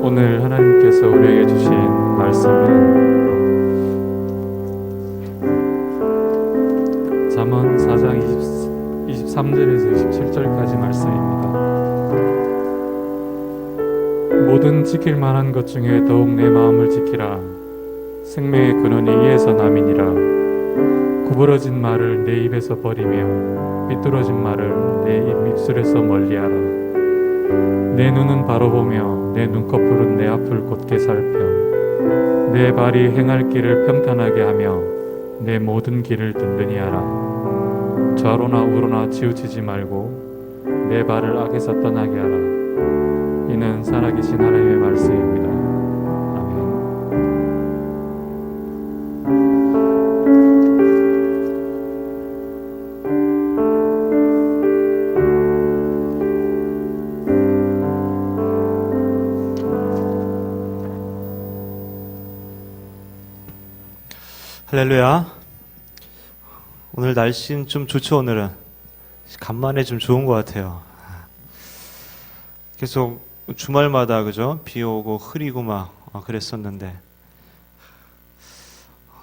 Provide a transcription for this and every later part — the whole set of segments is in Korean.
오늘 하나님께서 우리에게 주신 말씀은 잠언 4장 23절에서 27절까지 말씀입니다. 모든 지킬 만한 것 중에 더욱 내 마음을 지키라. 생명의 근원이 이에서 남이니라. 구부러진 말을 내 입에서 버리며 삐뚤어진 말을 내 입술에서 멀리하라. 내 눈은 바로 보며 내 눈꺼풀은 내 앞을 곧게 살펴 내 발이 행할 길을 평탄하게 하며 내 모든 길을 든든히 하라. 좌로나 우로나 치우치지 말고 내 발을 악에서 떠나게 하라. 이는 살아계신 하나님의 말씀입니다. 할렐루야. 오늘 날씨는 좀 좋죠. 오늘은 간만에 좀 좋은 것 같아요. 계속 주말마다 그죠? 비 오고 흐리고 막 그랬었는데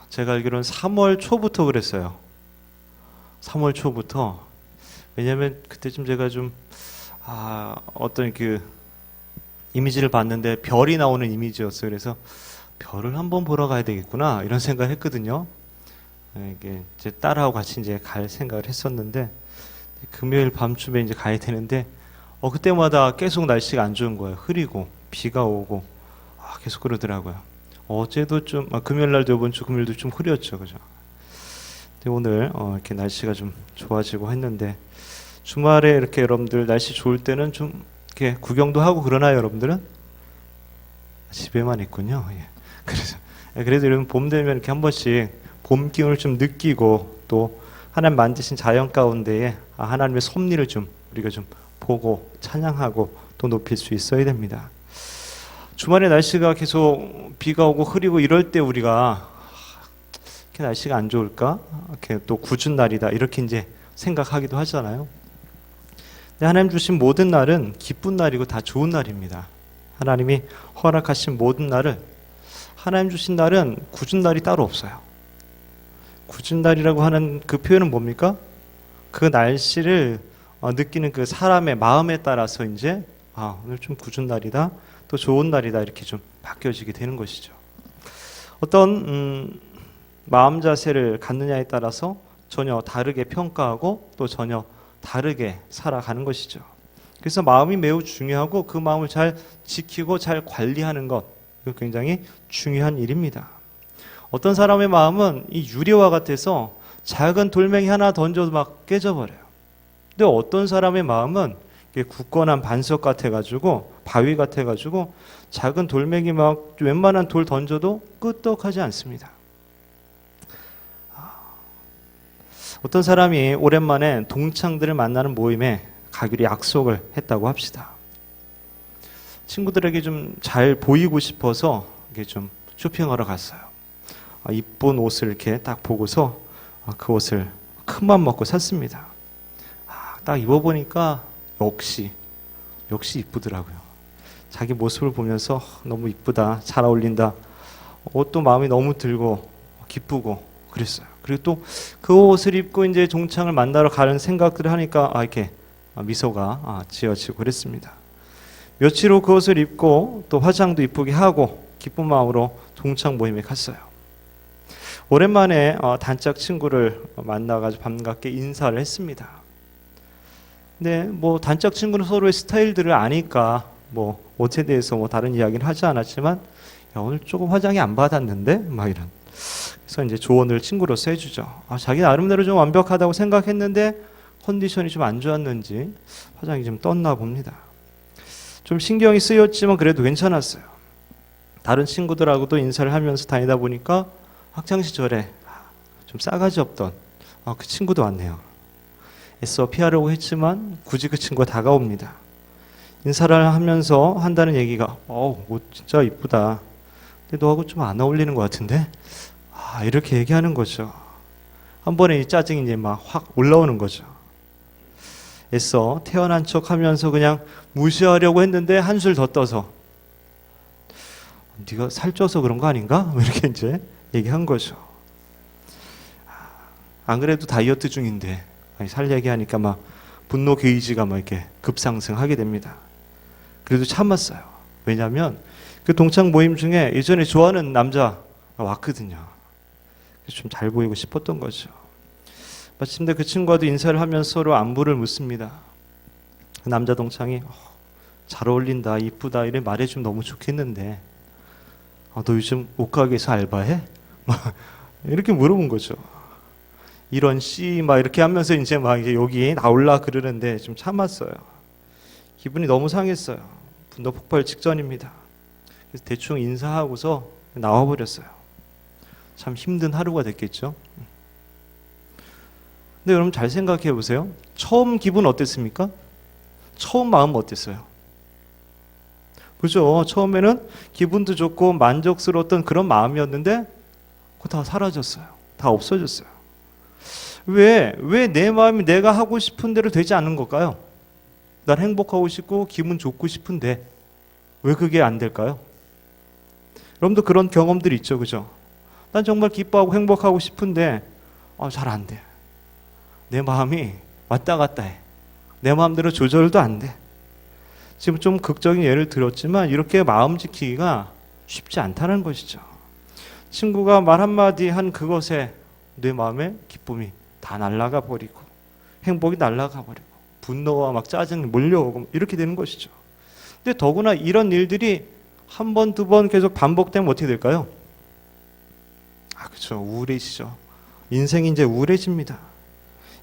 제가 알기로는 3월 초부터 그랬어요. 3월 초부터. 왜냐면 그때쯤 제가 좀 어떤 그 이미지를 봤는데 별이 나오는 이미지였어요. 그래서 별을 한번 보러 가야 되겠구나 이런 생각을 했거든요. 이게 제 딸하고 같이 이제 갈 생각을 했었는데 금요일 밤쯤에 이제 가야 되는데 그때마다 계속 날씨가 안 좋은 거예요. 흐리고 비가 오고 계속 그러더라고요. 어제도 좀 금요일 날도 이번 주 금요일도 좀 흐렸죠, 그죠? 근데 오늘 이렇게 날씨가 좀 좋아지고 했는데 주말에 이렇게 여러분들 날씨 좋을 때는 좀 이렇게 구경도 하고 그러나요, 여러분들은? 집에만 있군요. 예. 그래도 여러분 봄 되면 이렇게 한 번씩 봄 기운을 좀 느끼고 또 하나님 만드신 자연 가운데에 하나님의 섭리를 좀 우리가 좀 보고 찬양하고 또 높일 수 있어야 됩니다. 주말에 날씨가 계속 비가 오고 흐리고 이럴 때 우리가 이렇게 날씨가 안 좋을까? 이렇게 또 궂은 날이다 이렇게 이제 생각하기도 하잖아요. 근데 하나님 주신 모든 날은 기쁜 날이고 다 좋은 날입니다. 하나님이 허락하신 모든 날을 하나님 주신 날은 굳은 날이 따로 없어요. 굳은 날이라고 하는 그 표현은 뭡니까? 그 날씨를 느끼는 그 사람의 마음에 따라서 이제 오늘 좀 굳은 날이다, 또 좋은 날이다 이렇게 좀 바뀌어지게 되는 것이죠. 어떤 마음 자세를 갖느냐에 따라서 전혀 다르게 평가하고 또 전혀 다르게 살아가는 것이죠. 그래서 마음이 매우 중요하고 그 마음을 잘 지키고 잘 관리하는 것, 이거 굉장히 중요한 일입니다. 어떤 사람의 마음은 이 유리와 같아서 작은 돌멩이 하나 던져도 막 깨져버려요. 근데 어떤 사람의 마음은 굳건한 반석 같아가지고 바위 같아가지고 작은 돌멩이 막 웬만한 돌 던져도 끄떡하지 않습니다. 어떤 사람이 오랜만에 동창들을 만나는 모임에 가기로 약속을 했다고 합시다. 친구들에게 좀 잘 보이고 싶어서 이게 좀 쇼핑하러 갔어요. 이쁜 옷을 이렇게 딱 보고서 그 옷을 큰맘 먹고 샀습니다. 딱 입어보니까 역시 이쁘더라고요. 자기 모습을 보면서 너무 이쁘다, 잘 어울린다, 옷도 마음이 너무 들고 기쁘고 그랬어요. 그리고 또 그 옷을 입고 이제 동창을 만나러 가는 생각들을 하니까 이렇게 미소가 지어지고 그랬습니다. 며칠 후 그 옷을 입고 또 화장도 이쁘게 하고 기쁜 마음으로 동창 모임에 갔어요. 오랜만에 단짝 친구를 만나가지고 반갑게 인사를 했습니다. 근데 단짝 친구는 서로의 스타일들을 아니까 옷에 대해서 다른 이야기는 하지 않았지만 야, 오늘 조금 화장이 안 받았는데? 막 이런. 그래서 이제 조언을 친구로서 해주죠. 자기 나름대로 좀 완벽하다고 생각했는데 컨디션이 좀 안 좋았는지 화장이 좀 떴나 봅니다. 좀 신경이 쓰였지만 그래도 괜찮았어요. 다른 친구들하고도 인사를 하면서 다니다 보니까 학창시절에 좀 싸가지 없던 그 친구도 왔네요. 애써 피하려고 했지만 굳이 그 친구가 다가옵니다. 인사를 하면서 한다는 얘기가 옷 진짜 이쁘다. 근데 너하고 좀 안 어울리는 것 같은데? 이렇게 얘기하는 거죠. 한 번에 이 짜증이 이제 막 확 올라오는 거죠. 애써 태어난 척 하면서 그냥 무시하려고 했는데 한술 더 떠서 네가 살쪄서 그런 거 아닌가? 이렇게 이제 얘기한 거죠. 안 그래도 다이어트 중인데 살 얘기하니까 막 분노 게이지가 막 이렇게 급상승하게 됩니다. 그래도 참았어요. 왜냐하면 그 동창 모임 중에 예전에 좋아하는 남자가 왔거든요. 좀 잘 보이고 싶었던 거죠. 마침내 그 친구와도 인사를 하면서 서로 안부를 묻습니다. 그 남자 동창이 잘 어울린다, 이쁘다 이래 말해주면 너무 좋겠는데 너 요즘 옷가게에서 알바해? 막 이렇게 물어본 거죠. 이런 씨 막 이렇게 하면서 이제 막 이제 여기 나올라 그러는데 좀 참았어요. 기분이 너무 상했어요. 분노 폭발 직전입니다. 그래서 대충 인사하고서 나와 버렸어요. 참 힘든 하루가 됐겠죠. 근데 여러분 잘 생각해 보세요. 처음 기분 어땠습니까? 처음 마음 어땠어요? 그죠? 처음에는 기분도 좋고 만족스러웠던 그런 마음이었는데 그거 다 사라졌어요. 다 없어졌어요. 왜 내 마음이 내가 하고 싶은 대로 되지 않는 걸까요? 난 행복하고 싶고 기분 좋고 싶은데 왜 그게 안 될까요? 여러분도 그런 경험들이 있죠, 그죠? 난 정말 기뻐하고 행복하고 싶은데 잘 안 돼. 내 마음이 왔다 갔다 해. 내 마음대로 조절도 안 돼. 지금 좀 극적인 예를 들었지만 이렇게 마음 지키기가 쉽지 않다는 것이죠. 친구가 말 한마디 한 그것에 내 마음의 기쁨이 다 날아가 버리고 행복이 날아가 버리고 분노와 막 짜증이 몰려오고 이렇게 되는 것이죠. 근데 더구나 이런 일들이 한 번, 두 번 계속 반복되면 어떻게 될까요? 그렇죠. 우울해지죠. 인생이 이제 우울해집니다.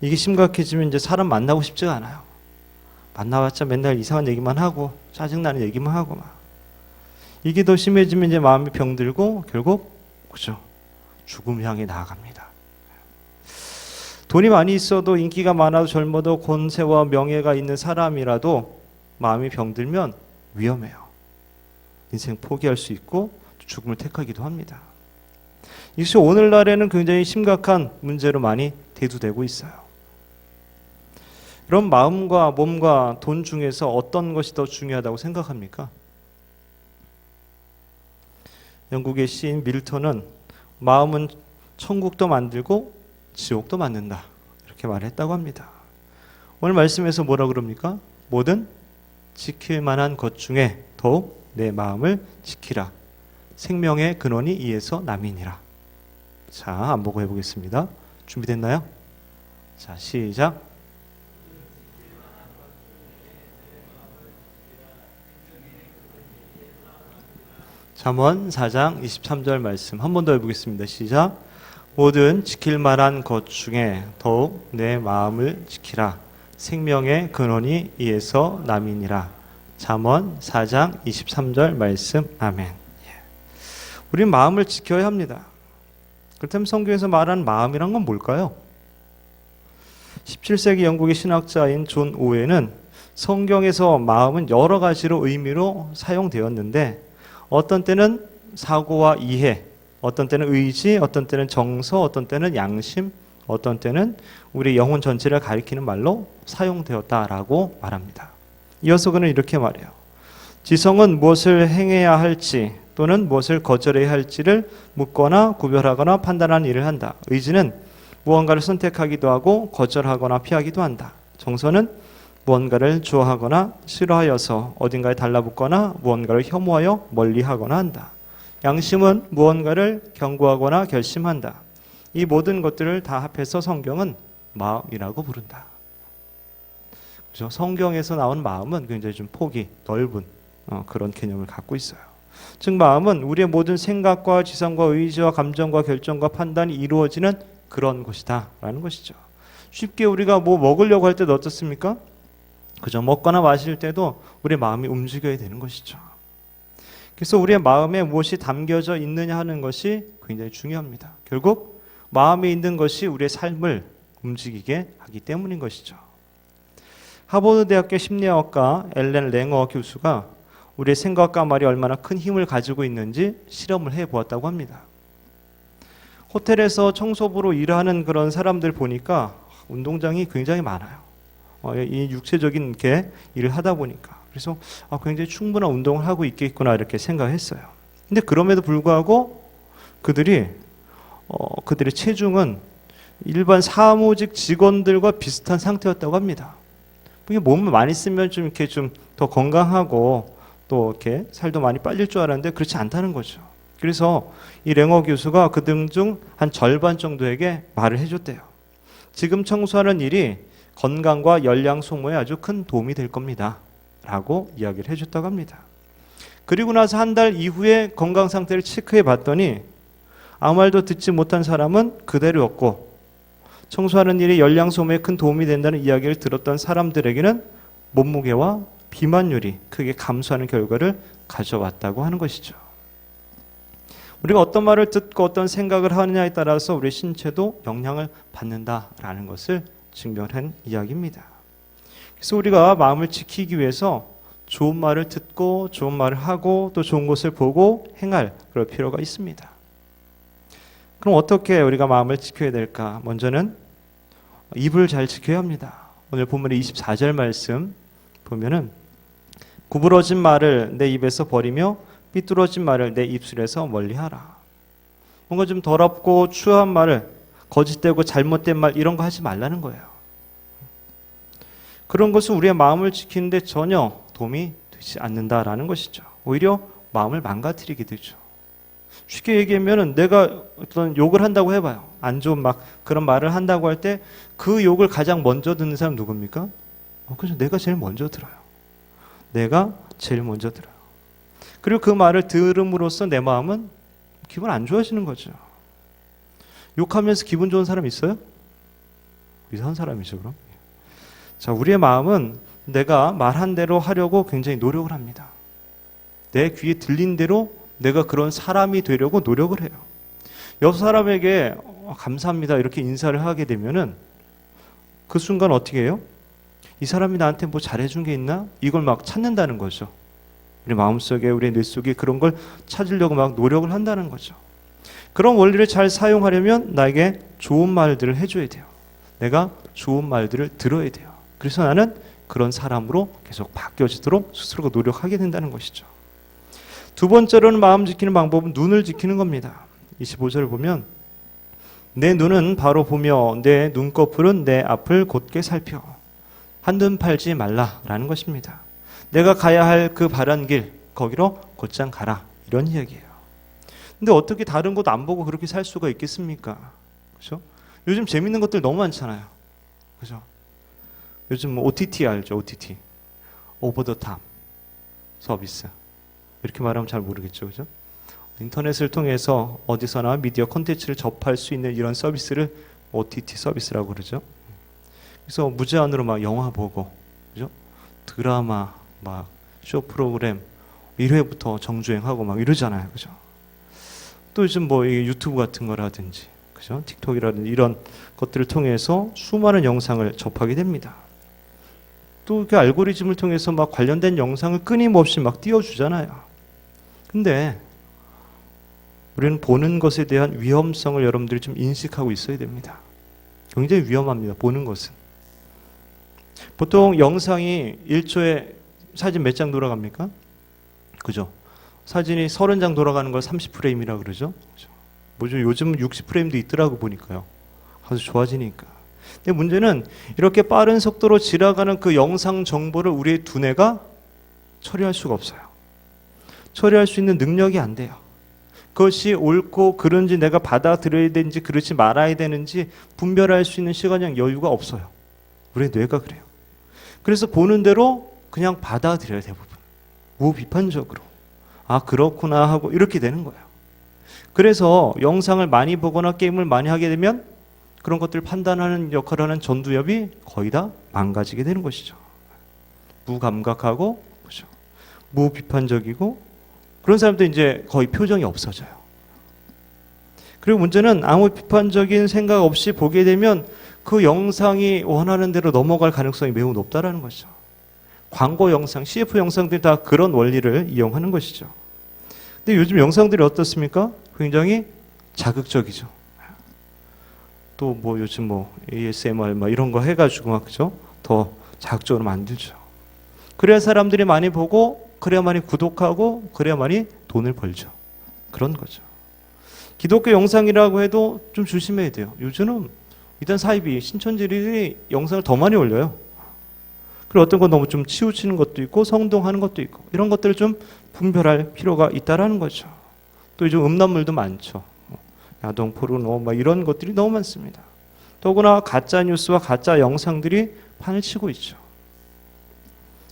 이게 심각해지면 이제 사람 만나고 싶지가 않아요. 만나봤자 맨날 이상한 얘기만 하고 짜증나는 얘기만 하고 막. 이게 더 심해지면 이제 마음이 병들고 결국 그죠? 죽음 향해 나아갑니다. 돈이 많이 있어도 인기가 많아도 젊어도 권세와 명예가 있는 사람이라도 마음이 병들면 위험해요. 인생 포기할 수 있고 죽음을 택하기도 합니다. 이것이 오늘날에는 굉장히 심각한 문제로 많이 대두되고 있어요. 그럼 마음과 몸과 돈 중에서 어떤 것이 더 중요하다고 생각합니까? 영국의 시인 밀턴은 마음은 천국도 만들고 지옥도 만든다 이렇게 말했다고 합니다. 오늘 말씀에서 뭐라 그럽니까? 모든 지킬 만한 것 중에 더욱 내 마음을 지키라. 생명의 근원이 이에서 남이니라. 자, 안 보고 해보겠습니다. 준비됐나요? 자, 시작. 잠언 4장 23절 말씀 한 번 더 해보겠습니다. 시작. 모든 지킬 만한 것 중에 더욱 내 마음을 지키라. 생명의 근원이 이에서 남이니라. 잠언 4장 23절 말씀. 아멘. 우린 마음을 지켜야 합니다. 그렇다면 성경에서 말하는 마음이란 건 뭘까요? 17세기 영국의 신학자인 존 오웬은 성경에서 마음은 여러 가지로 의미로 사용되었는데 어떤 때는 사고와 이해, 어떤 때는 의지, 어떤 때는 정서, 어떤 때는 양심, 어떤 때는 우리 영혼 전체를 가리키는 말로 사용되었다라고 말합니다. 이어서 그는 이렇게 말해요. 지성은 무엇을 행해야 할지 또는 무엇을 거절해야 할지를 묻거나 구별하거나 판단하는 일을 한다. 의지는 무언가를 선택하기도 하고 거절하거나 피하기도 한다. 정서는 무언가를 좋아하거나 싫어하여서 어딘가에 달라붙거나 무언가를 혐오하여 멀리하거나 한다. 양심은 무언가를 경고하거나 결심한다. 이 모든 것들을 다 합해서 성경은 마음이라고 부른다. 그렇죠? 성경에서 나온 마음은 굉장히 좀 폭이 넓은 그런 개념을 갖고 있어요. 즉 마음은 우리의 모든 생각과 지성과 의지와 감정과 결정과 판단이 이루어지는 그런 곳이다 라는 것이죠. 쉽게 우리가 뭐 먹으려고 할 때도 어떻습니까? 그죠? 먹거나 마실 때도 우리의 마음이 움직여야 되는 것이죠. 그래서 우리의 마음에 무엇이 담겨져 있느냐 하는 것이 굉장히 중요합니다. 결국 마음에 있는 것이 우리의 삶을 움직이게 하기 때문인 것이죠. 하버드 대학교 심리학과 엘렌 랭어 교수가 우리의 생각과 말이 얼마나 큰 힘을 가지고 있는지 실험을 해보았다고 합니다. 호텔에서 청소부로 일하는 그런 사람들 보니까 운동장이 굉장히 많아요. 이 육체적인 게 일을 하다 보니까 그래서 굉장히 충분한 운동을 하고 있겠구나 이렇게 생각했어요. 근데 그럼에도 불구하고 그들의 체중은 일반 사무직 직원들과 비슷한 상태였다고 합니다. 몸을 많이 쓰면 좀 이렇게 좀 더 건강하고 또 이렇게 살도 많이 빨릴 줄 알았는데 그렇지 않다는 거죠. 그래서 이 랭어 교수가 그들 중 한 절반 정도에게 말을 해줬대요. 지금 청소하는 일이 건강과 열량 소모에 아주 큰 도움이 될 겁니다. 라고 이야기를 해줬다고 합니다. 그리고 나서 한 달 이후에 건강 상태를 체크해 봤더니 아무 말도 듣지 못한 사람은 그대로였고, 청소하는 일이 열량 소모에 큰 도움이 된다는 이야기를 들었던 사람들에게는 몸무게와 비만율이 크게 감소하는 결과를 가져왔다고 하는 것이죠. 우리가 어떤 말을 듣고 어떤 생각을 하느냐에 따라서 우리 신체도 영향을 받는다라는 것을 증명한 이야기입니다. 그래서 우리가 마음을 지키기 위해서 좋은 말을 듣고 좋은 말을 하고 또 좋은 것을 보고 행할 그럴 필요가 있습니다. 그럼 어떻게 우리가 마음을 지켜야 될까? 먼저는 입을 잘 지켜야 합니다. 오늘 본문의 24절 말씀 보면은 구부러진 말을 내 입에서 버리며 삐뚤어진 말을 내 입술에서 멀리하라. 뭔가 좀 더럽고 추한 말을, 거짓되고 잘못된 말 이런 거 하지 말라는 거예요. 그런 것은 우리의 마음을 지키는데 전혀 도움이 되지 않는다라는 것이죠. 오히려 마음을 망가뜨리게 되죠. 쉽게 얘기하면 내가 어떤 욕을 한다고 해봐요. 안 좋은 막 그런 말을 한다고 할 때 그 욕을 가장 먼저 듣는 사람 누굽니까? 그래서 내가 제일 먼저 들어요. 내가 제일 먼저 들어요. 그리고 그 말을 들음으로써 내 마음은 기분 안 좋아지는 거죠. 욕하면서 기분 좋은 사람 있어요? 이상한 사람이죠, 그럼. 자, 우리의 마음은 내가 말한 대로 하려고 굉장히 노력을 합니다. 내 귀에 들린 대로 내가 그런 사람이 되려고 노력을 해요. 옆 사람에게 감사합니다 이렇게 인사를 하게 되면은 그 순간 어떻게 해요? 이 사람이 나한테 뭐 잘해준 게 있나? 이걸 막 찾는다는 거죠. 우리 마음속에, 우리 뇌 속에 그런 걸 찾으려고 막 노력을 한다는 거죠. 그런 원리를 잘 사용하려면 나에게 좋은 말들을 해줘야 돼요. 내가 좋은 말들을 들어야 돼요. 그래서 나는 그런 사람으로 계속 바뀌어지도록 스스로가 노력하게 된다는 것이죠. 두 번째로는 마음 지키는 방법은 눈을 지키는 겁니다. 25절을 보면 내 눈은 바로 보며 내 눈꺼풀은 내 앞을 곧게 살펴. 한눈 팔지 말라라는 것입니다. 내가 가야 할 그 바른 길 거기로 곧장 가라 이런 이야기예요. 근데 어떻게 다른 곳 안 보고 그렇게 살 수가 있겠습니까? 그렇죠? 요즘 재밌는 것들 너무 많잖아요. 그렇죠? 요즘 뭐 OTT 알죠? OTT 오버 더 탑 서비스 이렇게 말하면 잘 모르겠죠, 그죠? 인터넷을 통해서 어디서나 미디어 콘텐츠를 접할 수 있는 이런 서비스를 OTT 서비스라고 그러죠. 그래서 무제한으로 막 영화 보고, 그죠? 드라마, 막 쇼 프로그램 1회부터 정주행하고 막 이러잖아요, 그죠? 또 요즘 뭐 유튜브 같은 거라든지, 그죠? 틱톡이라든지 이런 것들을 통해서 수많은 영상을 접하게 됩니다. 또 그 알고리즘을 통해서 막 관련된 영상을 끊임없이 막 띄워주잖아요. 근데 우리는 보는 것에 대한 위험성을 여러분들이 좀 인식하고 있어야 됩니다. 굉장히 위험합니다. 보는 것은. 보통 영상이 1초에 사진 몇 장 돌아갑니까? 그죠? 사진이 30장 돌아가는 걸 30프레임이라고 그러죠? 그죠? 요즘 60프레임도 있더라고 보니까요. 아주 좋아지니까. 근데 문제는 이렇게 빠른 속도로 지나가는 그 영상 정보를 우리의 두뇌가 처리할 수가 없어요. 처리할 수 있는 능력이 안 돼요. 그것이 옳고 그른지 내가 받아들여야 되는지 그렇지 말아야 되는지 분별할 수 있는 시간이랑 여유가 없어요. 우리의 뇌가 그래요. 그래서 보는 대로 그냥 받아들여야 대부분. 무비판적으로. 아 그렇구나 하고 이렇게 되는 거예요. 그래서 영상을 많이 보거나 게임을 많이 하게 되면 그런 것들을 판단하는 역할을 하는 전두엽이 거의 다 망가지게 되는 것이죠. 무감각하고 그렇죠. 무비판적이고 그런 사람도 이제 거의 표정이 없어져요. 그리고 문제는 아무 비판적인 생각 없이 보게 되면 그 영상이 원하는 대로 넘어갈 가능성이 매우 높다라는 것이죠. 광고 영상, CF 영상들이 다 그런 원리를 이용하는 것이죠. 근데 요즘 영상들이 어떻습니까? 굉장히 자극적이죠. 또 뭐 요즘 뭐 ASMR 뭐 이런 거 해가지고 막 그죠? 더 자극적으로 만들죠. 그래야 사람들이 많이 보고, 그래야 많이 구독하고, 그래야 많이 돈을 벌죠. 그런 거죠. 기독교 영상이라고 해도 좀 조심해야 돼요. 요즘은 일단 사이비 신천지들이 영상을 더 많이 올려요. 그리고 어떤 건 너무 좀 치우치는 것도 있고 성동하는 것도 있고 이런 것들을 좀 분별할 필요가 있다라는 거죠. 또 요즘 음란물도 많죠. 야동, 포르노 막 이런 것들이 너무 많습니다. 더구나 가짜 뉴스와 가짜 영상들이 판을 치고 있죠.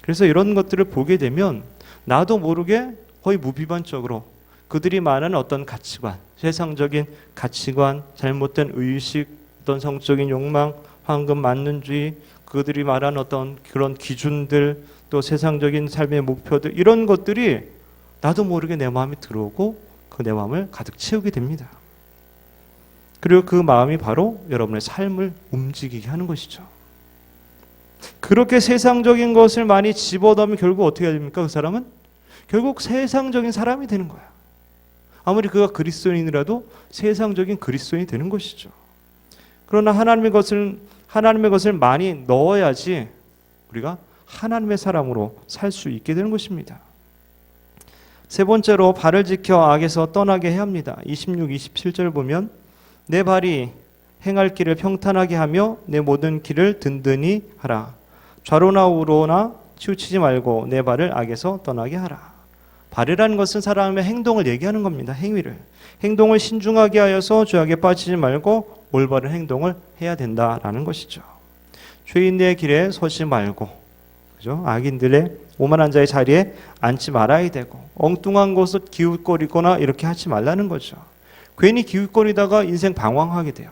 그래서 이런 것들을 보게 되면 나도 모르게 거의 무비판적으로 그들이 말하는 어떤 가치관, 세상적인 가치관, 잘못된 의식, 어떤 성적인 욕망, 황금 만능주의, 그들이 말하는 어떤 그런 기준들, 또 세상적인 삶의 목표들 이런 것들이 나도 모르게 내 마음에 들어오고 그 내 마음을 가득 채우게 됩니다. 그리고 그 마음이 바로 여러분의 삶을 움직이게 하는 것이죠. 그렇게 세상적인 것을 많이 집어넣으면 결국 어떻게 해야 됩니까? 그 사람은 결국 세상적인 사람이 되는 거야. 아무리 그가 그리스도인이라도 세상적인 그리스도인이 되는 것이죠. 그러나 하나님의 것을 많이 넣어야지 우리가 하나님의 사람으로 살 수 있게 되는 것입니다. 세 번째로 발을 지켜 악에서 떠나게 해야 합니다. 26, 27절 보면 내 발이 행할 길을 평탄하게 하며 내 모든 길을 든든히 하라. 좌로나 우로나 치우치지 말고 내 발을 악에서 떠나게 하라. 발이라는 것은 사람의 행동을 얘기하는 겁니다. 행위를. 행동을 신중하게 하여서 죄악에 빠지지 말고 올바른 행동을 해야 된다라는 것이죠. 죄인들의 길에 서지 말고, 그죠? 악인들의 오만한 자의 자리에 앉지 말아야 되고, 엉뚱한 곳을 기웃거리거나 이렇게 하지 말라는 거죠. 괜히 기웃거리다가 인생 방황하게 돼요.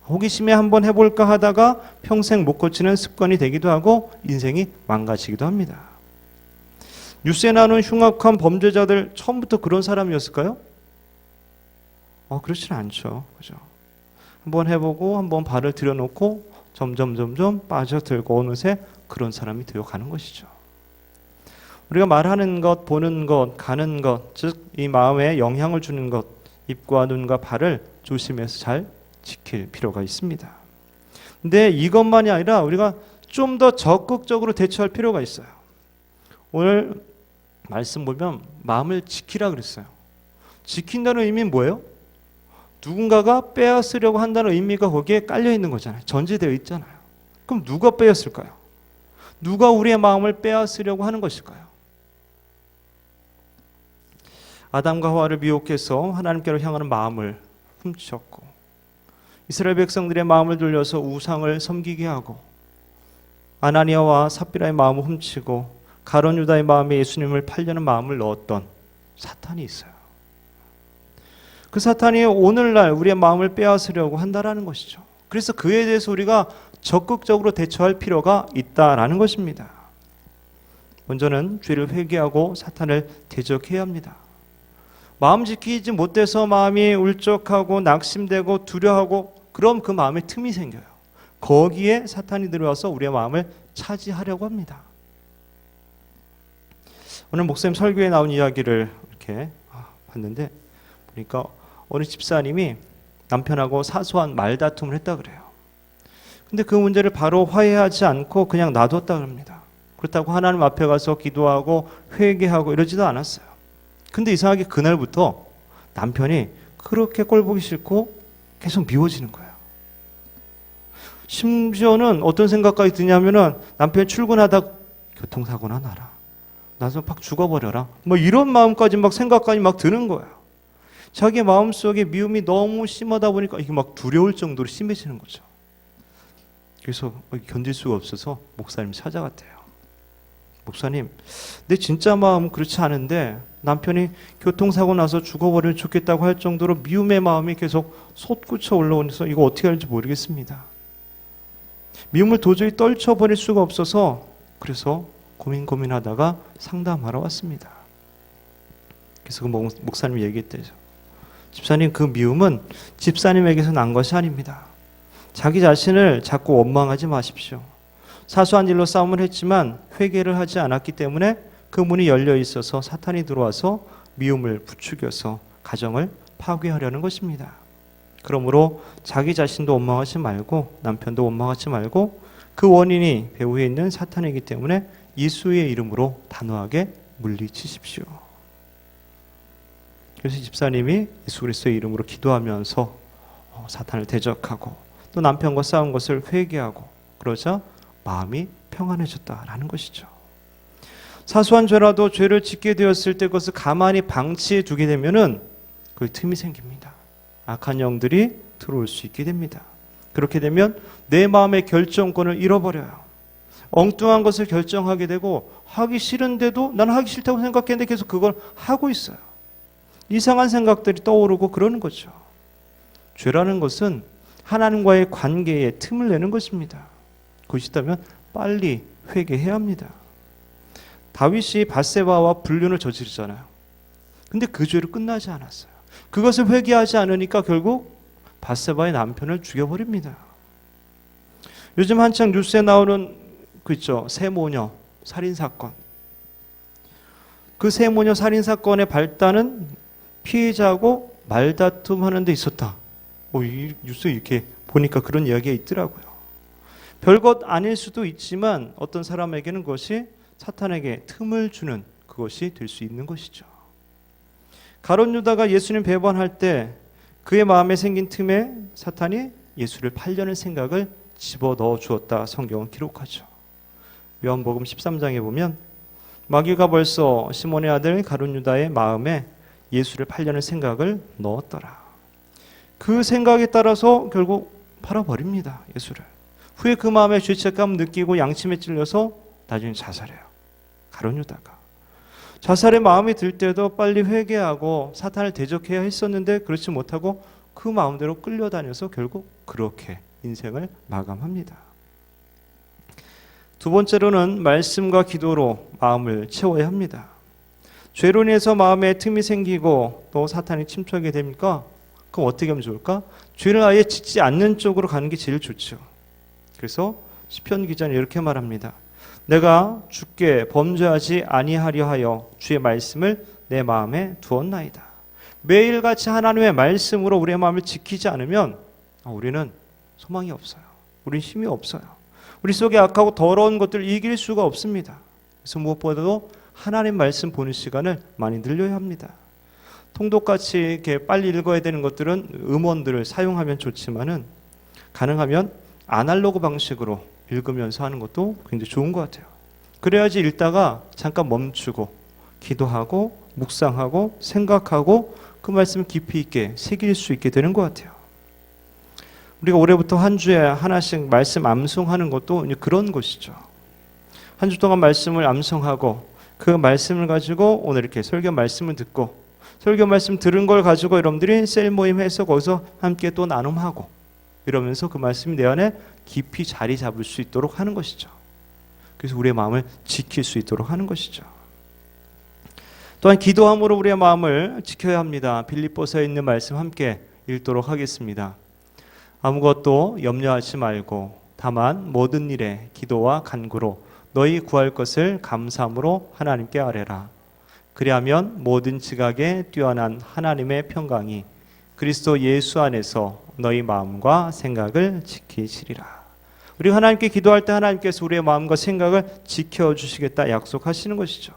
호기심에 한번 해볼까 하다가 평생 못 고치는 습관이 되기도 하고 인생이 망가지기도 합니다. 뉴스에 나오는 흉악한 범죄자들 처음부터 그런 사람이었을까요? 그렇지는 않죠. 그죠? 한번 해보고 한번 발을 들여놓고 점점 빠져들고 어느새 그런 사람이 되어가는 것이죠. 우리가 말하는 것, 보는 것, 가는 것, 즉 이 마음에 영향을 주는 것, 입과 눈과 발을 조심해서 잘 지킬 필요가 있습니다. 근데 이것만이 아니라 우리가 좀 더 적극적으로 대처할 필요가 있어요. 오늘 말씀 보면 마음을 지키라 그랬어요. 지킨다는 의미는 뭐예요? 누군가가 빼앗으려고 한다는 의미가 거기에 깔려 있는 거잖아요. 전제되어 있잖아요. 그럼 누가 빼앗을까요? 누가 우리의 마음을 빼앗으려고 하는 것일까요? 아담과 하와를 미혹해서 하나님께로 향하는 마음을 훔쳤고, 이스라엘 백성들의 마음을 돌려서 우상을 섬기게 하고, 아나니아와 삽비라의 마음을 훔치고 가룟 유다의 마음에 예수님을 팔려는 마음을 넣었던 사탄이 있어요. 그 사탄이 오늘날 우리의 마음을 빼앗으려고 한다라는 것이죠. 그래서 그에 대해서 우리가 적극적으로 대처할 필요가 있다라는 것입니다. 먼저는 죄를 회개하고 사탄을 대적해야 합니다. 마음 지키지 못해서 마음이 울적하고 낙심되고 두려워하고 그럼 그 마음에 틈이 생겨요. 거기에 사탄이 들어와서 우리의 마음을 차지하려고 합니다. 오늘 목사님 설교에 나온 이야기를 이렇게 봤는데 보니까 어느 집사님이 남편하고 사소한 말다툼을 했다 그래요. 근데 그 문제를 바로 화해하지 않고 그냥 놔뒀다 그럽니다. 그렇다고 하나님 앞에 가서 기도하고 회개하고 이러지도 않았어요. 근데 이상하게 그날부터 남편이 그렇게 꼴보기 싫고 계속 미워지는 거예요. 심지어는 어떤 생각까지 드냐면은 남편이 출근하다 교통사고나 나라. 나서 팍 죽어버려라. 뭐 이런 마음까지 막 생각까지 막 드는 거예요. 자기 마음속에 미움이 너무 심하다 보니까 이게 막 두려울 정도로 심해지는 거죠. 그래서 견딜 수가 없어서 목사님 찾아갔대요. 목사님, 내 진짜 마음은 그렇지 않은데 남편이 교통사고 나서 죽어버리면 좋겠다고 할 정도로 미움의 마음이 계속 솟구쳐 올라오면서 이거 어떻게 할지 모르겠습니다. 미움을 도저히 떨쳐버릴 수가 없어서 그래서 고민하다가 상담하러 왔습니다. 그래서 그 목사님이 얘기했대죠. 집사님, 그 미움은 집사님에게서 난 것이 아닙니다. 자기 자신을 자꾸 원망하지 마십시오. 사소한 일로 싸움을 했지만 회개를 하지 않았기 때문에 그 문이 열려 있어서 사탄이 들어와서 미움을 부추겨서 가정을 파괴하려는 것입니다. 그러므로 자기 자신도 원망하지 말고 남편도 원망하지 말고 그 원인이 배후에 있는 사탄이기 때문에 예수의 이름으로 단호하게 물리치십시오. 그래서 집사님이 예수 그리스도의 이름으로 기도하면서 사탄을 대적하고 또 남편과 싸운 것을 회개하고 그러자 마음이 평안해졌다라는 것이죠. 사소한 죄라도 죄를 짓게 되었을 때 그것을 가만히 방치해 두게 되면은 그 틈이 생깁니다. 악한 영들이 들어올 수 있게 됩니다. 그렇게 되면 내 마음의 결정권을 잃어버려요. 엉뚱한 것을 결정하게 되고 하기 싫은데도 나는 하기 싫다고 생각했는데 계속 그걸 하고 있어요. 이상한 생각들이 떠오르고 그러는 거죠. 죄라는 것은 하나님과의 관계에 틈을 내는 것입니다. 그것이 있다면 빨리 회개해야 합니다. 다윗이 밧세바와 불륜을 저지르잖아요. 근데 그 죄로 끝나지 않았어요. 그것을 회개하지 않으니까 결국 밧세바의 남편을 죽여버립니다. 요즘 한창 뉴스에 나오는 그 있죠. 세모녀 살인사건. 그 세모녀 살인사건의 발단은 피해자하고 말다툼하는 데 있었다. 이 뉴스 이렇게 보니까 그런 이야기가 있더라고요. 별것 아닐 수도 있지만 어떤 사람에게는 그것이 사탄에게 틈을 주는 그것이 될 수 있는 것이죠. 가룟 유다가 예수님 배반할 때 그의 마음에 생긴 틈에 사탄이 예수를 팔려는 생각을 집어넣어 주었다 성경은 기록하죠. 요한복음 13장에 보면 마귀가 벌써 시몬의 아들 가룟 유다의 마음에 예수를 팔려는 생각을 넣었더라. 그 생각에 따라서 결국 팔아버립니다. 예수를. 후에 그 마음에 죄책감 느끼고 양심에 찔려서 나중에 자살해요. 가룟 유다가. 자살의 마음이 들 때도 빨리 회개하고 사탄을 대적해야 했었는데 그렇지 못하고 그 마음대로 끌려다녀서 결국 그렇게 인생을 마감합니다. 두 번째로는 말씀과 기도로 마음을 채워야 합니다. 죄로 인해서 마음에 틈이 생기고 또 사탄이 침투하게 됩니까? 그럼 어떻게 하면 좋을까? 죄를 아예 짓지 않는 쪽으로 가는 게 제일 좋죠. 그래서 시편 기자는 이렇게 말합니다. 내가 주께 범죄하지 아니하려 하여 주의 말씀을 내 마음에 두었나이다. 매일같이 하나님의 말씀으로 우리의 마음을 지키지 않으면 우리는 소망이 없어요. 우리는 힘이 없어요. 우리 속에 악하고 더러운 것들을 이길 수가 없습니다. 그래서 무엇보다도 하나님 말씀 보는 시간을 많이 늘려야 합니다. 통독같이 이렇게 빨리 읽어야 되는 것들은 음원들을 사용하면 좋지만은 가능하면 아날로그 방식으로 읽으면서 하는 것도 굉장히 좋은 것 같아요. 그래야지 읽다가 잠깐 멈추고 기도하고 묵상하고 생각하고 그 말씀을 깊이 있게 새길 수 있게 되는 것 같아요. 우리가 올해부터 한 주에 하나씩 말씀 암송하는 것도 그런 것이죠. 한 주 동안 말씀을 암송하고 그 말씀을 가지고 오늘 이렇게 설교 말씀을 듣고 설교 말씀 들은 걸 가지고 여러분들이 셀 모임 해서 거기서 함께 또 나눔하고 이러면서 그 말씀이 내 안에 깊이 자리 잡을 수 있도록 하는 것이죠. 그래서 우리의 마음을 지킬 수 있도록 하는 것이죠. 또한 기도함으로 우리의 마음을 지켜야 합니다. 빌립보서에 있는 말씀 함께 읽도록 하겠습니다. 아무것도 염려하지 말고 다만 모든 일에 기도와 간구로 너희 구할 것을 감사함으로 하나님께 아뢰라. 그리하면 모든 지각에 뛰어난 하나님의 평강이 그리스도 예수 안에서 너희 마음과 생각을 지키시리라. 우리가 하나님께 기도할 때 하나님께서 우리의 마음과 생각을 지켜주시겠다 약속하시는 것이죠.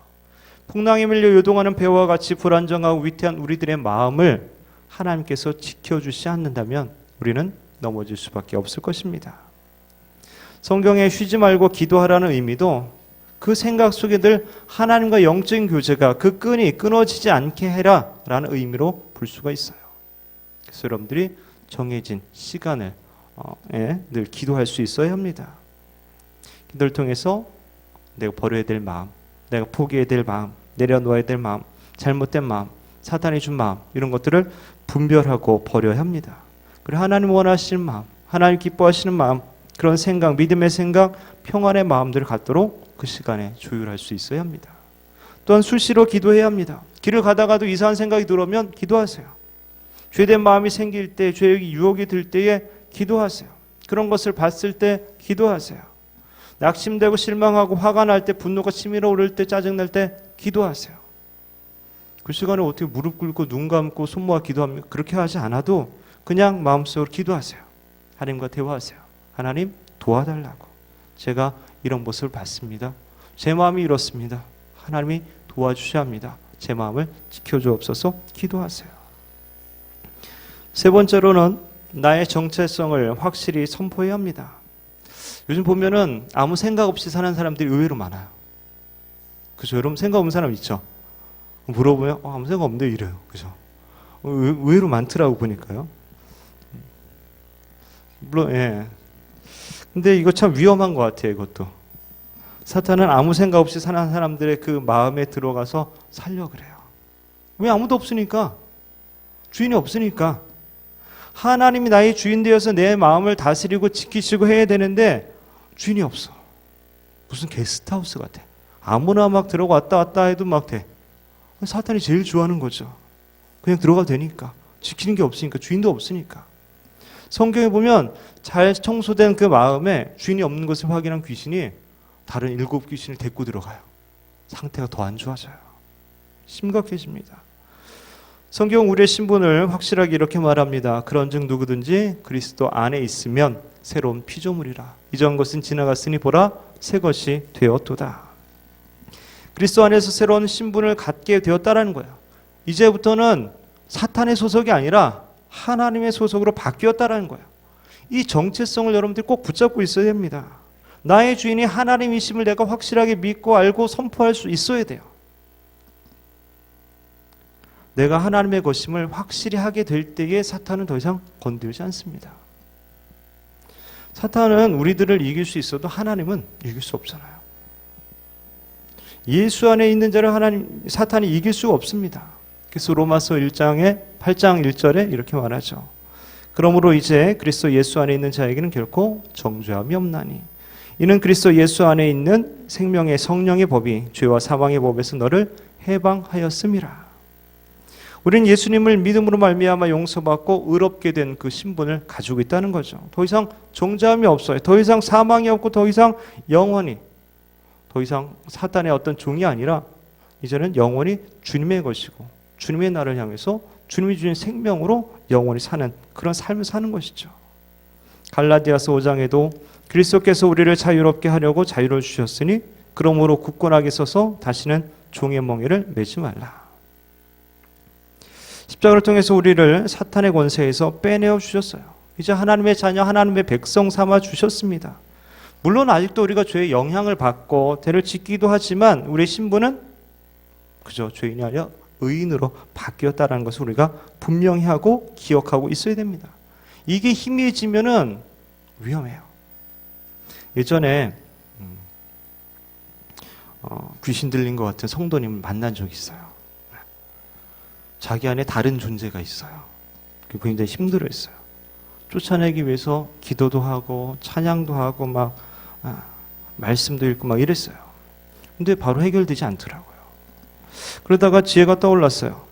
풍랑에 밀려 요동하는 배와 같이 불안정하고 위태한 우리들의 마음을 하나님께서 지켜주시 않는다면 우리는 넘어질 수밖에 없을 것입니다. 성경에 쉬지 말고 기도하라는 의미도 그 생각 속에 늘 하나님과 영적인 교제가 그 끈이 끊어지지 않게 해라 라는 의미로 볼 수가 있어요. 그래서 여러분들이 정해진 시간을 늘 기도할 수 있어야 합니다. 기도를 통해서 내가 버려야 될 마음, 내가 포기해야 될 마음, 내려놓아야 될 마음, 잘못된 마음, 사탄이 준 마음 이런 것들을 분별하고 버려야 합니다. 그리고 하나님 원하시는 마음, 하나님 기뻐하시는 마음, 그런 생각, 믿음의 생각, 평안의 마음들을 갖도록 그 시간에 조율할 수 있어야 합니다. 또한 수시로 기도해야 합니다. 길을 가다가도 이상한 생각이 들어오면 기도하세요. 죄된 마음이 생길 때, 죄의 유혹이 들 때에 기도하세요. 그런 것을 봤을 때 기도하세요. 낙심되고 실망하고 화가 날 때, 분노가 치밀어 오를 때, 짜증날 때 기도하세요. 그 시간에 어떻게 무릎 꿇고 눈 감고 손 모아 기도합니까? 그렇게 하지 않아도 그냥 마음속으로 기도하세요. 하나님과 대화하세요. 하나님 도와달라고. 제가 이런 모습을 봤습니다. 제 마음이 이렇습니다. 하나님이 도와주셔야 합니다. 제 마음을 지켜주옵소서 기도하세요. 세 번째로는 나의 정체성을 확실히 선포해야 합니다. 요즘 보면은 아무 생각 없이 사는 사람들이 의외로 많아요. 그죠? 여러분 생각 없는 사람 있죠? 물어보면 아무 생각 없는데 이래요. 그죠? 의외로 많더라고 보니까요. 물론 예. 근데 이거 참 위험한 것 같아요. 이것도. 사탄은 아무 생각 없이 사는 사람들의 그 마음에 들어가서 살려 그래요. 왜? 아무도 없으니까. 주인이 없으니까. 하나님이 나의 주인 되어서 내 마음을 다스리고 지키시고 해야 되는데 주인이 없어. 무슨 게스트하우스 같아. 아무나 막 들어갔다 왔다 해도 막 돼. 사탄이 제일 좋아하는 거죠. 그냥 들어가도 되니까. 지키는 게 없으니까. 주인도 없으니까. 성경에 보면 잘 청소된 그 마음에 주인이 없는 것을 확인한 귀신이 다른 7 귀신을 데리고 들어가요. 상태가 더 안 좋아져요. 심각해집니다. 성경 우리의 신분을 확실하게 이렇게 말합니다. 그런즉 누구든지 그리스도 안에 있으면 새로운 피조물이라. 이전 것은 지나갔으니 보라 새 것이 되었도다. 그리스도 안에서 새로운 신분을 갖게 되었다라는 거예요. 이제부터는 사탄의 소속이 아니라 하나님의 소속으로 바뀌었다라는 거예요. 이 정체성을 여러분들이 꼭 붙잡고 있어야 됩니다. 나의 주인이 하나님이심을 내가 확실하게 믿고 알고 선포할 수 있어야 돼요. 내가 하나님의 것임을 확실히 하게 될 때에 사탄은 더 이상 건들지 않습니다. 사탄은 우리들을 이길 수 있어도 하나님은 이길 수 없잖아요. 예수 안에 있는 자를 사탄이 이길 수가 없습니다. 그래서 로마서 1장에 8장 1절에 이렇게 말하죠. 그러므로 이제 그리스도 예수 안에 있는 자에게는 결코 정죄함이 없나니 이는 그리스도 예수 안에 있는 생명의 성령의 법이 죄와 사망의 법에서 너를 해방하였음이라. 우리는 예수님을 믿음으로 말미암아 용서받고 의롭게 된 그 신분을 가지고 있다는 거죠. 더 이상 정죄함이 없어요. 더 이상 사망이 없고 더 이상 영원히 더 이상 사탄의 어떤 종이 아니라 이제는 영원히 주님의 것이고 주님의 나를 향해서 주님이 주신 생명으로 영원히 사는 그런 삶을 사는 것이죠. 갈라디아서 5장에도 그리스도께서 우리를 자유롭게 하려고 자유를 주셨으니 그러므로 굳건하게 서서 다시는 종의 멍에를 매지 말라. 십자가를 통해서 우리를 사탄의 권세에서 빼내어 주셨어요. 이제 하나님의 자녀, 하나님의 백성 삼아 주셨습니다. 물론 아직도 우리가 죄의 영향을 받고 죄를 짓기도 하지만 우리의 신분은 그저 죄인이 아니라 의인으로 바뀌었다는 것을 우리가 분명히 하고 기억하고 있어야 됩니다. 이게 희미해지면은 위험해요. 예전에 귀신 들린 것 같은 성도님을 만난 적이 있어요. 자기 안에 다른 존재가 있어요. 굉장히 힘들어했어요. 쫓아내기 위해서 기도도 하고 찬양도 하고 막 말씀도 읽고 막 이랬어요. 근데 바로 해결되지 않더라고요. 그러다가 지혜가 떠올랐어요.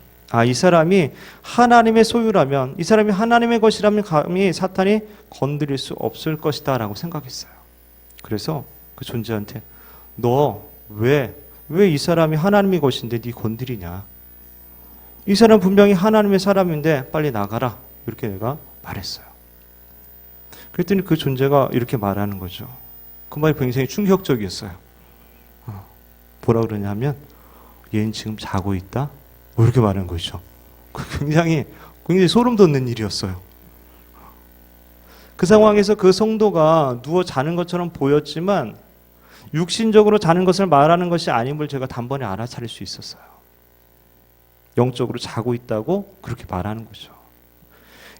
이 사람이 하나님의 소유라면, 이 사람이 하나님의 것이라면 감히 사탄이 건드릴 수 없을 것이다 라고 생각했어요. 그래서 그 존재한테 너 왜 이 사람이 하나님의 것인데 네 건드리냐? 이 사람 분명히 하나님의 사람인데 빨리 나가라. 이렇게 내가 말했어요. 그랬더니 그 존재가 이렇게 말하는 거죠. 그 말이 굉장히 충격적이었어요. 뭐라 그러냐면 얘는 지금 자고 있다? 이렇게 말하는 거죠. 굉장히 소름 돋는 일이었어요. 그 상황에서 그 성도가 누워 자는 것처럼 보였지만 육신적으로 자는 것을 말하는 것이 아님을 제가 단번에 알아차릴 수 있었어요. 영적으로 자고 있다고 그렇게 말하는 거죠.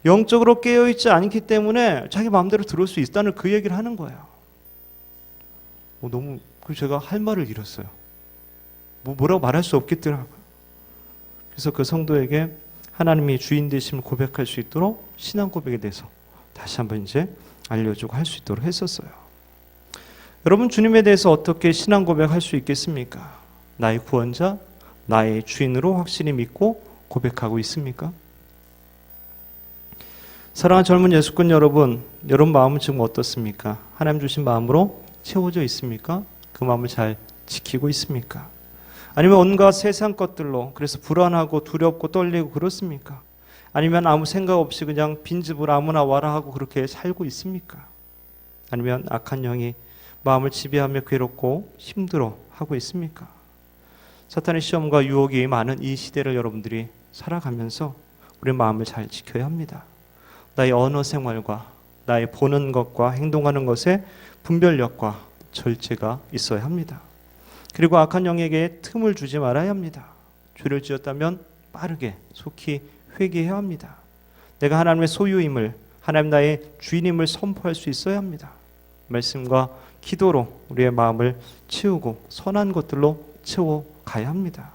영적으로 깨어있지 않기 때문에 자기 마음대로 들을 수 있다는 그 얘기를 하는 거예요. 너무 제가 할 말을 잃었어요. 뭐라고 말할 수 없겠더라고요. 그래서 그 성도에게 하나님이 주인 되심을 고백할 수 있도록 신앙 고백에 대해서 다시 한번 이제 알려주고 할 수 있도록 했었어요. 여러분 주님에 대해서 어떻게 신앙 고백할 수 있겠습니까? 나의 구원자, 나의 주인으로 확실히 믿고 고백하고 있습니까? 사랑하는 젊은 예수꾼 여러분 마음은 지금 어떻습니까? 하나님 주신 마음으로 채워져 있습니까? 그 마음을 잘 지키고 있습니까? 아니면 온갖 세상 것들로 그래서 불안하고 두렵고 떨리고 그렇습니까? 아니면 아무 생각 없이 그냥 빈집으로 아무나 와라 하고 그렇게 살고 있습니까? 아니면 악한 영이 마음을 지배하며 괴롭고 힘들어 하고 있습니까? 사탄의 시험과 유혹이 많은 이 시대를 여러분들이 살아가면서 우리 마음을 잘 지켜야 합니다. 나의 언어 생활과 나의 보는 것과 행동하는 것에 분별력과 절제가 있어야 합니다. 그리고 악한 영에게 틈을 주지 말아야 합니다. 죄를 지었다면 빠르게 속히 회개해야 합니다. 내가 하나님의 소유임을, 하나님 나의 주인임을 선포할 수 있어야 합니다. 말씀과 기도로 우리의 마음을 채우고 선한 것들로 채워가야 합니다.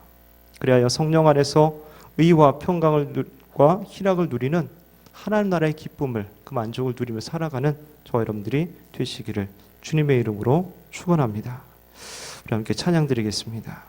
그래야 성령 안에서 의와 평강과 희락을 누리는 하나님 나라의 기쁨을, 그 만족을 누리며 살아가는 저와 여러분들이 되시기를 주님의 이름으로 축원합니다. 우리 함께 찬양 드리겠습니다.